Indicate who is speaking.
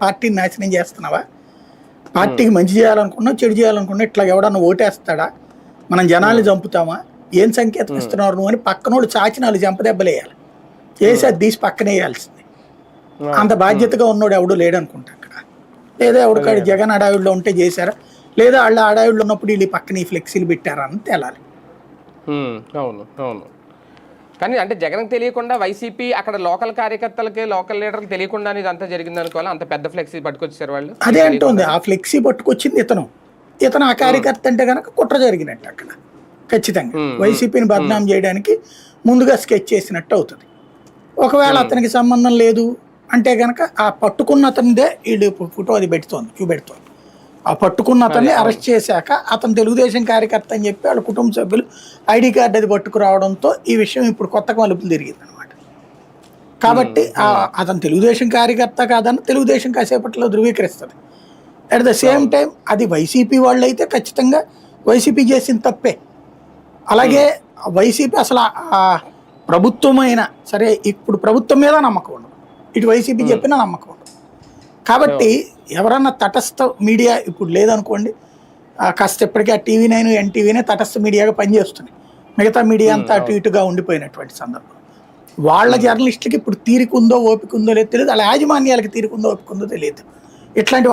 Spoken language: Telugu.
Speaker 1: పార్టీని నాశనం చేస్తున్నావా? పార్టీకి మంచి చేయాలనుకున్నా చెడు చేయాలనుకున్నా ఇట్లా ఎవడన్నా ఓటేస్తాడా? మనం జనాల్ని చంపుతామా? ఏం సంకేతం ఇస్తున్నారు నువ్వు అని పక్కనోడు చాచి 4 చెంపదెబ్బలేయాలి. చేసి అది తీసి పక్కనేయాల్సింది. అంత బాధ్యతగా ఉన్నోడు ఎవడు లేడనుకుంటా అక్కడ. లేదా ఎవడికాడు జగన్ హడావిడిలో ఉంటే చేశారా, లేదా వాళ్ళ హడావిడిలో ఉన్నప్పుడు వీళ్ళు పక్కన ఈ ఫ్లెక్సీలు పెట్టారా అని తేలాలి.
Speaker 2: అవును అవును. కానీ అంటే జగన్కి తెలియకుండా వైసీపీ అక్కడ లోకల్ కార్యకర్తలకి లోకల్ లీడర్కి తెలియకుండా ఇదంతా జరిగింది అనుకోవాలి. అంత పెద్ద ఫ్లెక్సీ పట్టుకొచ్చారు వాళ్ళు.
Speaker 1: అదే అంటుంది, ఆ ఫ్లెక్సీ పట్టుకొచ్చింది ఇతను ఆ కార్యకర్త అంటే కనుక కుట్ర జరిగినట్టు అక్కడ. ఖచ్చితంగా వైసీపీని బదనాం చేయడానికి ముందుగా స్కెచ్ చేసినట్టు అవుతుంది. ఒకవేళ అతనికి సంబంధం లేదు అంటే కనుక ఆ పట్టుకున్న అతనిదే వీళ్ళు ఫోటో అది చూపెడుతోంది. ఆ పట్టుకున్న అతన్ని అరెస్ట్ చేశాక అతను తెలుగుదేశం కార్యకర్త అని చెప్పి వాళ్ళ కుటుంబ సభ్యులు ఐడి కార్డు అది పట్టుకురావడంతో ఈ విషయం ఇప్పుడు కొత్తగా మలుపులు తిరిగింది అనమాట. కాబట్టి అతను తెలుగుదేశం కార్యకర్త కాదని తెలుగుదేశం కాసేపట్లో ధృవీకరిస్తుంది. అట్ ద సేమ్ టైం అది వైసీపీ వాళ్ళు అయితే ఖచ్చితంగా వైసీపీ చేసిన తప్పే. అలాగే వైసీపీ అసలు ప్రభుత్వమైనా సరే ఇప్పుడు ప్రభుత్వం మీద నమ్మకం ఉండదు, ఇటు వైసీపీ చెప్పినా నమ్మకం ఉండదు. కాబట్టి ఎవరన్నా తటస్థ మీడియా ఇప్పుడు లేదనుకోండి, కాస్త ఇప్పటికీ ఆ TV9 NTVనే తటస్థ మీడియాగా పనిచేస్తున్నాయి. మిగతా మీడియా అంతా అటు ఇటుగా ఉండిపోయినటువంటి సందర్భం. వాళ్ళ జర్నలిస్టులకి ఇప్పుడు తీరికుందో ఓపిక ఉందో లేదో తెలియదు, వాళ్ళ యాజమాన్యాలకి తీరికుందో ఓపిక ఉందో తెలియదు. ఇట్లాంటి